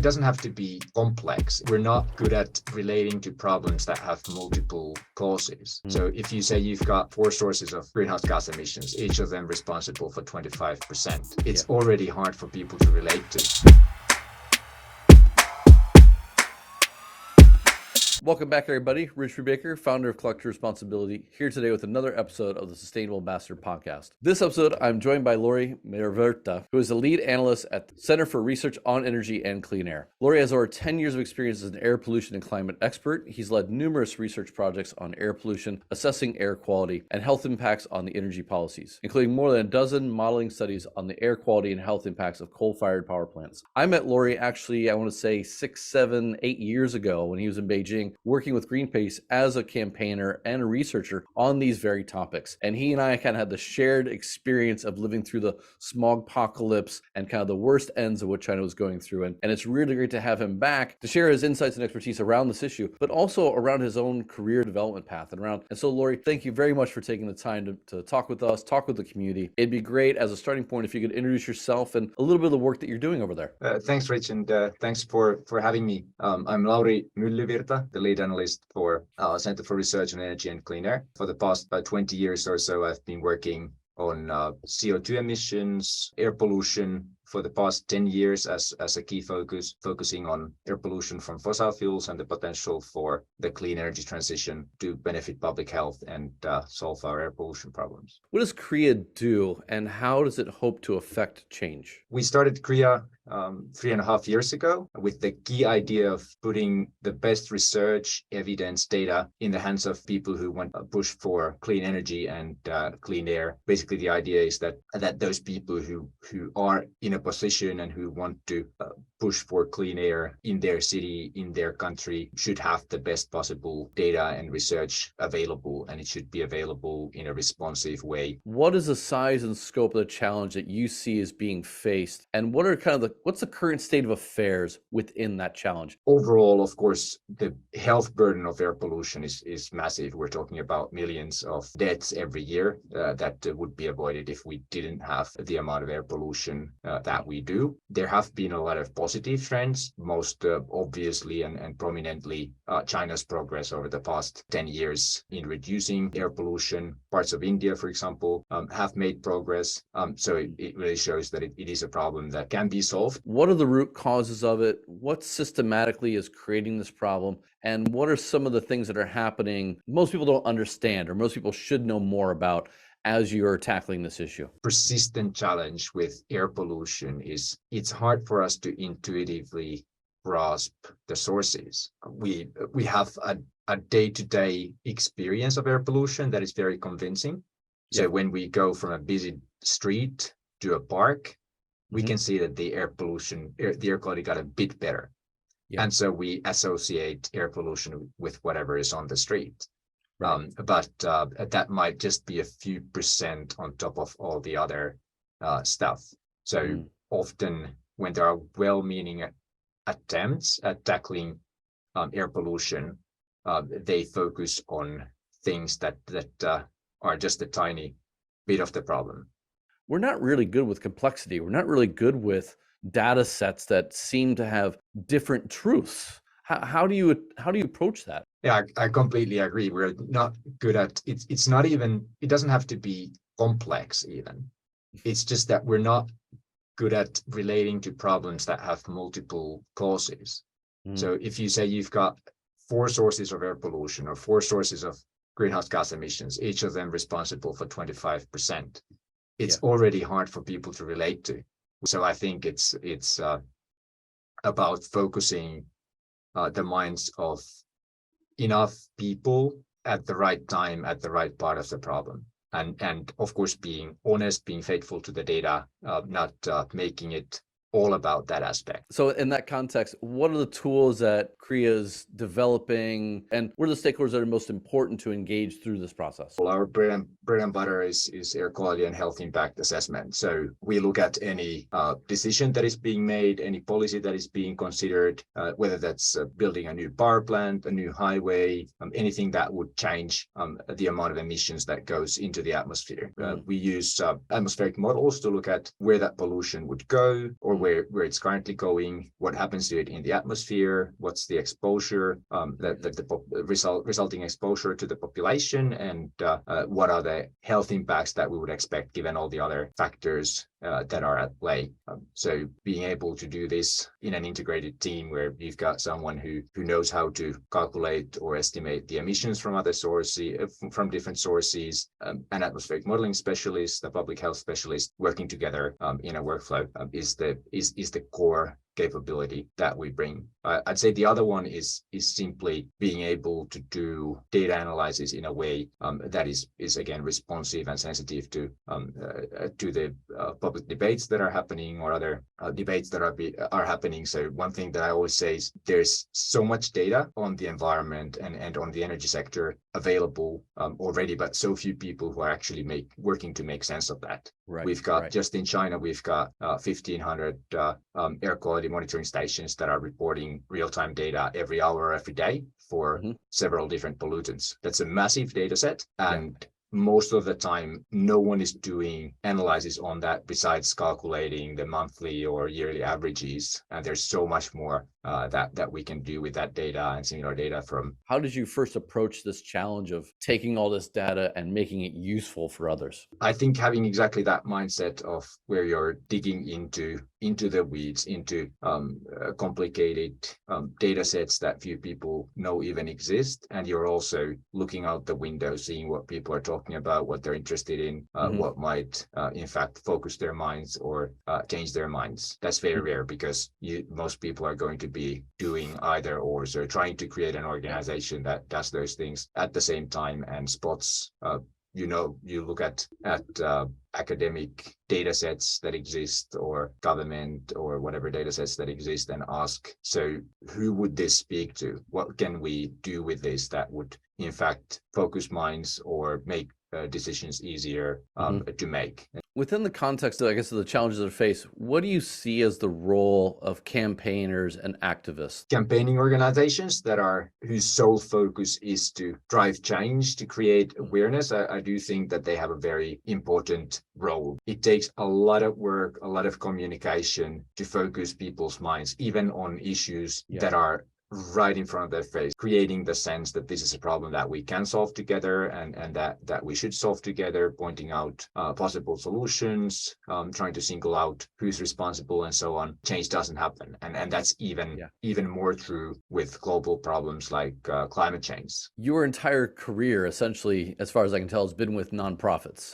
doesn't have to be complex. We're not good at relating to problems that have multiple causes. So if you say you've got 4 sources of greenhouse gas emissions, each of them responsible for 25%, it's already hard for people to relate to. Welcome back, everybody. Rich Baker, founder of Collective Responsibility, here today with another episode of the Sustainable Ambassador Podcast. This episode, I'm joined by Lauri Myllyvirta, who is the lead analyst at the Center for Research on Energy and Clean Air. Lauri has over 10 years of experience as an air pollution and climate expert. He's led numerous research projects on air pollution, assessing air quality, and health impacts on the energy policies, including more than a dozen modeling studies on the air quality and health impacts of coal-fired power plants. I met Lauri actually, I want to say 6, 7, 8 years ago when he was in Beijing, working with Greenpeace as a campaigner and a researcher on these very topics. And he and I kind of had the shared experience of living through the smog apocalypse and kind of the worst ends of what China was going through. And it's really great to have him back to share his insights and expertise around this issue, but also around his own career development path. And so, Lauri, thank you very much for taking the time to talk with us, talk with the community. It'd be great as a starting point if you could introduce yourself and a little bit of the work that you're doing over there. Thanks, Rich, and thanks for having me. I'm Lauri Myllyvirta, the lead analyst for Center for Research on Energy and Clean Air. For the past 20 years or so, I've been working on CO2 emissions, air pollution for the past 10 years as a key focus, focusing on air pollution from fossil fuels and the potential for the clean energy transition to benefit public health and solve our air pollution problems. What does CREA do, and how does it hope to affect change? We started CREA 3.5 years ago with the key idea of putting the best research, evidence, data in the hands of people who want to push for clean energy and clean air. Basically, the idea is that those people who are in a position and who want to push for clean air in their city, in their country, should have the best possible data and research available, and it should be available in a responsive way. What is the size and scope of the challenge that you see as being faced, and what are what's the current state of affairs within that challenge? Overall, of course, the health burden of air pollution is massive. We're talking about millions of deaths every year that would be avoided if we didn't have the amount of air pollution that we do. There have been a lot of positive trends, most obviously and prominently China's progress over the past 10 years in reducing air pollution. Parts of India, for example, have made progress. So it really shows that it is a problem that can be solved. What are the root causes of it? What systematically is creating this problem? And what are some of the things that are happening most people don't understand or most people should know more about as you're tackling this issue? Persistent challenge with air pollution is it's hard for us to intuitively grasp the sources. We have a day-to-day experience of air pollution that is very convincing. So when we go from a busy street to a park, we can see that the air quality got a bit better. And so we associate air pollution with whatever is on the street. But that might just be a few percent on top of all the other stuff. So often when there are well-meaning attempts at tackling air pollution, they focus on things that are just a tiny bit of the problem. We're not really good with complexity. We're not really good with data sets that seem to have different truths. How do you approach that? Yeah, I completely agree. We're not good at it. It's not even, it doesn't have to be complex even. It's just that we're not good at relating to problems that have multiple causes. So if you say you've got 4 sources of air pollution or 4 sources of greenhouse gas emissions, each of them responsible for 25%, it's already hard for people to relate to. So I think it's about focusing the minds of enough people at the right time, at the right part of the problem. And of course, being honest, being faithful to the data, not making it all about that aspect. So in that context, what are the tools that CREA is developing, and what are the stakeholders that are most important to engage through this process? Well, our bread and butter is air quality and health impact assessment. So we look at any decision that is being made, any policy that is being considered, whether that's building a new power plant, a new highway, anything that would change the amount of emissions that goes into the atmosphere. We use atmospheric models to look at where that pollution would go or where it's currently going, what happens to it in the atmosphere, what's the exposure, resulting exposure to the population, and what are the health impacts that we would expect given all the other factors that are at play. So being able to do this in an integrated team where you've got someone who knows how to calculate or estimate the emissions from other sources, from different sources, an atmospheric modeling specialist, a public health specialist working together in a workflow is the core capability that we bring. I'd say the other one is simply being able to do data analysis in a way that is again responsive and sensitive to the public debates that are happening or other debates that are happening. So one thing that I always say is there's so much data on the environment and on the energy sector available already, but so few people who are actually working to make sense of that. Right. We've got just in China, we've got 1,500 air quality monitoring stations that are reporting real-time data every hour, every day for several different pollutants. That's a massive data set. And most of the time, no one is doing analysis on that besides calculating the monthly or yearly averages. And there's so much more that we can do with that data and similar data from. How did you first approach this challenge of taking all this data and making it useful for others? I think having exactly that mindset of where you're digging into the weeds, into complicated data sets that few people know even exist. And you're also looking out the window, seeing what people are talking about, what they're interested in, what might in fact focus their minds or change their minds. That's very rare because most people are going to be doing either or, so trying to create an organization that does those things at the same time and spots you look at academic data sets that exist or government or whatever data sets that exist and ask, so who would this speak to? What can we do with this that would in fact focus minds or make decisions easier to make? Within the context of, I guess, of the challenges that are faced, what do you see as the role of campaigners and activists? Campaigning organizations whose sole focus is to drive change, to create awareness, I do think that they have a very important role. It takes a lot of work, a lot of communication to focus people's minds, even on issues that are right in front of their face, creating the sense that this is a problem that we can solve together and that we should solve together, pointing out possible solutions, trying to single out who's responsible and so on. Change doesn't happen. And that's even more true with global problems like climate change. Your entire career, essentially, as far as I can tell, has been with nonprofits.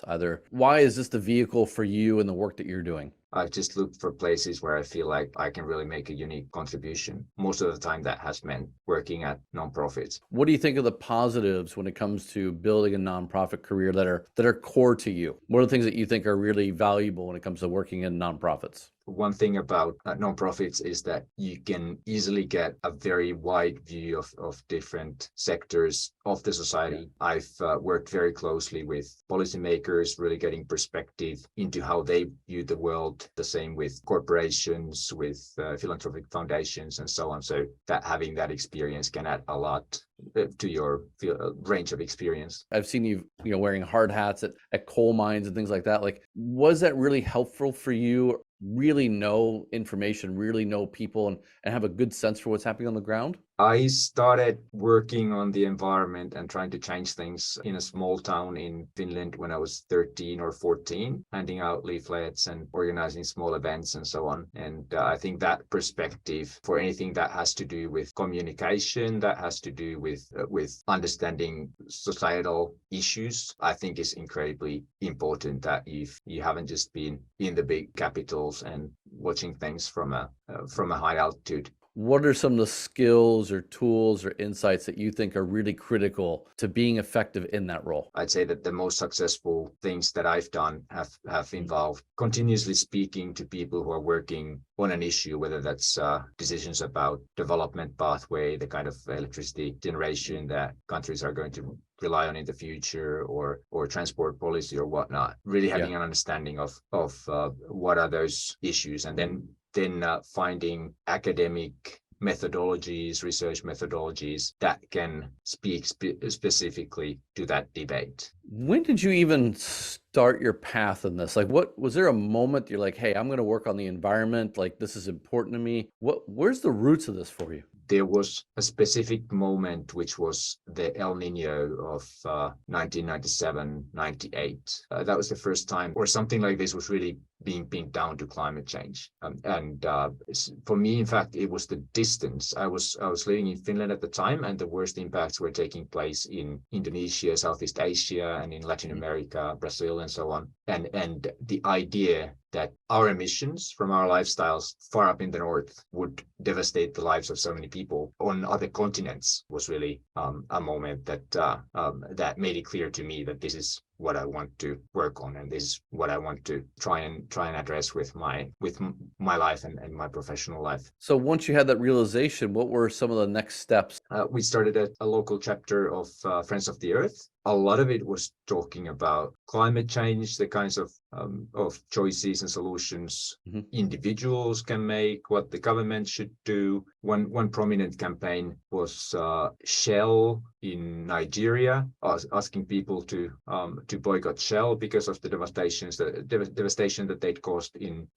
Why is this the vehicle for you and the work that you're doing? I've just looked for places where I feel like I can really make a unique contribution. Most of the time that has meant working at nonprofits. What do you think of the positives when it comes to building a nonprofit career that are core to you? What are the things that you think are really valuable when it comes to working in nonprofits? One thing about nonprofits is that you can easily get a very wide view of different sectors of the society. I've worked very closely with policymakers, really getting perspective into how they view the world, the same with corporations, with philanthropic foundations and so on. So that having that experience can add a lot to your range of experience. I've seen you wearing hard hats at coal mines and things like that. Like, was that really helpful for you? Really know information, really know people, and have a good sense for what's happening on the ground? I started working on the environment and trying to change things in a small town in Finland when I was 13 or 14, handing out leaflets and organizing small events and so on. And I think that perspective for anything that has to do with communication, that has to do with understanding societal issues, I think is incredibly important, that if you haven't just been in the big capitals and watching things from a high altitude. What are some of the skills or tools or insights that you think are really critical to being effective in that role? I'd say that the most successful things that I've done have involved continuously speaking to people who are working on an issue, whether that's decisions about development pathway, the kind of electricity generation that countries are going to rely on in the future, or transport policy or whatnot. Really having an understanding of what are those issues, and then finding academic methodologies, research methodologies that can speak specifically to that debate. When did you even start your path in this? Like, what was there a moment you're like, hey, I'm going to work on the environment, like this is important to me? Where's the roots of this for you? There was a specific moment, which was the El Nino of 1997, 98. That was the first time, or something like this was really being pinned down to climate change. For me, in fact, it was the distance. I was living in Finland at the time, and the worst impacts were taking place in Indonesia, Southeast Asia, and in Latin America, Brazil, and so on. And the idea that our emissions from our lifestyles far up in the north would devastate the lives of so many people on other continents was really a moment that made it clear to me that this is what I want to work on, and this is what I want to try and address with my life and my professional life. So once you had that realization, what were some of the next steps? We started a local chapter of Friends of the Earth. A lot of it was talking about climate change, the kinds of choices and solutions individuals can make, what the government should do. One prominent campaign was Shell in Nigeria, asking people to boycott Shell because of the devastation that they'd caused in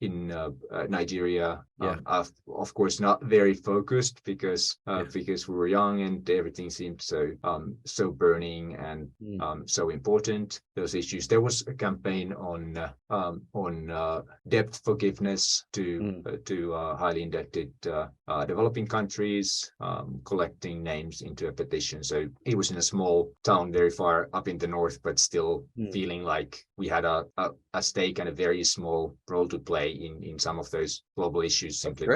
Nigeria. Yeah. Of course, not very focused because we were young and everything seemed so burning and so important, those issues. There was a campaign on debt forgiveness to highly indebted developing countries, collecting names into a petition. So it was in a small town very far up in the north, but still feeling like we had a stake and a very small role to play in some of those global issues simply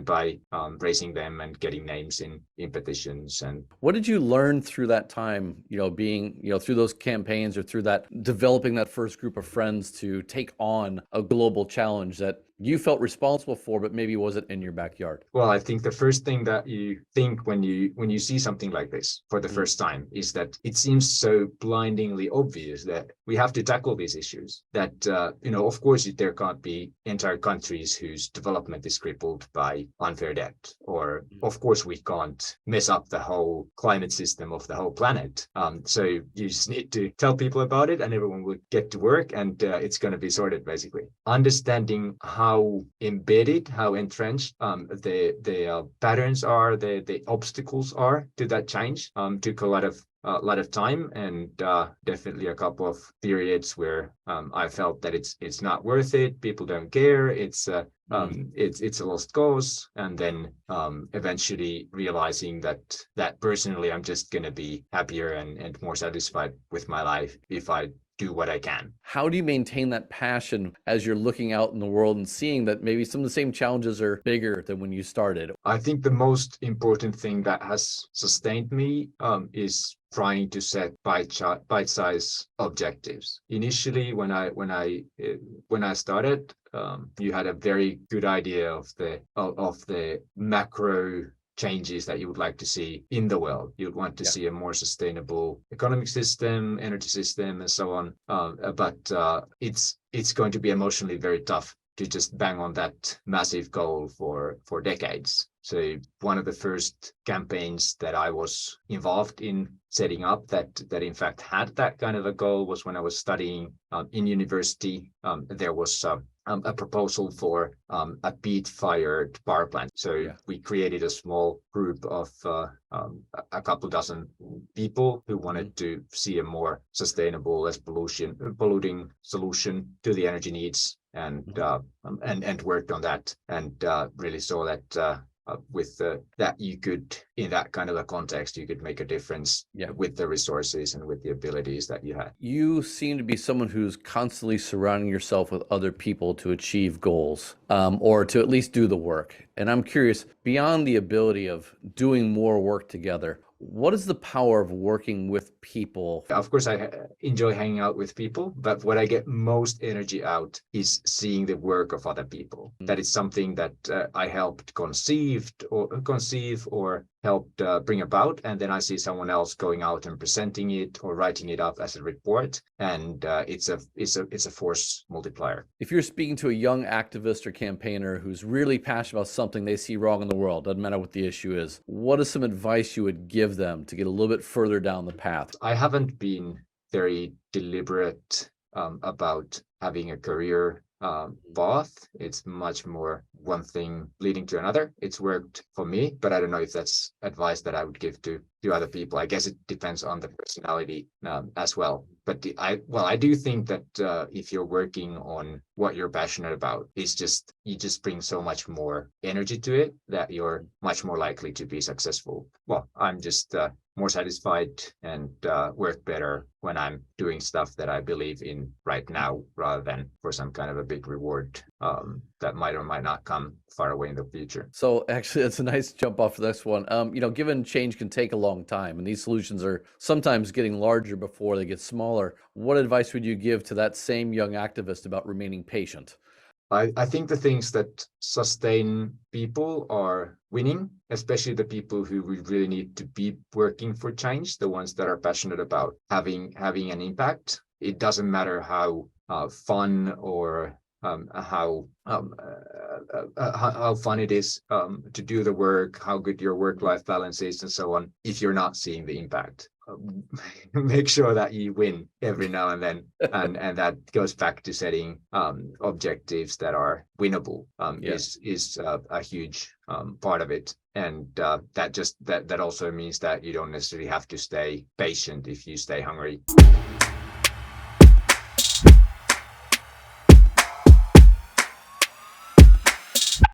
by raising them and getting names in petitions. And what did you learn through that time, being, through those campaigns or through that developing that first group of friends to take on a global challenge that you felt responsible for, but maybe wasn't in your backyard? Well, I think the first thing that you think when you see something like this for the first time is that it seems so blindingly obvious that we have to tackle these issues. That of course there can't be entire countries whose development is crippled by unfair debt, or of course we can't mess up the whole climate system of the whole planet. So you just need to tell people about it, and everyone will get to work, and it's going to be sorted. Basically, understanding how embedded, how entrenched the patterns are, the obstacles are to that change took a lot of time, and definitely a couple of periods where I felt that it's not worth it. People don't care. It's a lost cause, and then eventually realizing that personally I'm just going to be happier and more satisfied with my life if I do what I can. How do you maintain that passion as you're looking out in the world and seeing that maybe some of the same challenges are bigger than when you started? I think the most important thing that has sustained me is trying to set bite-size objectives. Initially, when I started, you had a very good idea of the macro changes that you would like to see in the world. You'd want to see a more sustainable economic system, energy system, and so on. But it's going to be emotionally very tough to just bang on that massive goal for decades. So one of the first campaigns that I was involved in setting up that in fact had that kind of a goal was when I was studying in university. There was a proposal for a peat-fired power plant. So we created a small group of a couple dozen people who wanted to see a more sustainable, less polluting solution to the energy needs, and worked on that, and really saw that with that you could, in that kind of a context, you could make a difference with the resources and with the abilities that you had. You seem to be someone who's constantly surrounding yourself with other people to achieve goals, or to at least do the work. And I'm curious, beyond the ability of doing more work together, what is the power of working with people? Of course, I enjoy hanging out with people, but what I get most energy out is seeing the work of other people. That is something that I helped conceive or helped bring about, and then I see someone else going out and presenting it or writing it up as a report, and it's a force multiplier. If you're speaking to a young activist or campaigner who's really passionate about something they see wrong in the world, doesn't matter what the issue is, what is some advice you would give them to get a little bit further down the path? I haven't been very deliberate about having a career path. It's much more one thing leading to another. It's worked for me, but I don't know if that's advice that I would give to other people. I guess it depends on the personality as well. But I do think that if you're working on what you're passionate about, you just bring so much more energy to it that you're much more likely to be successful. Well, I'm just more satisfied and work better when I'm doing stuff that I believe in right now, rather than for some kind of a big reward that might or might not come far away in the future. So actually, it's a nice jump off the next one. Given change can take a long time, and these solutions are sometimes getting larger before they get smaller, what advice would you give to that same young activist about remaining patient? I think the things that sustain people are winning, especially the people who we really need to be working for change, the ones that are passionate about having an impact. It doesn't matter how fun or how fun it is to do the work, how good your work-life balance is, and so on. If you're not seeing the impact, make sure that you win every now and then, and that goes back to setting objectives that are winnable. Is a huge part of it, and that also means that you don't necessarily have to stay patient if you stay hungry.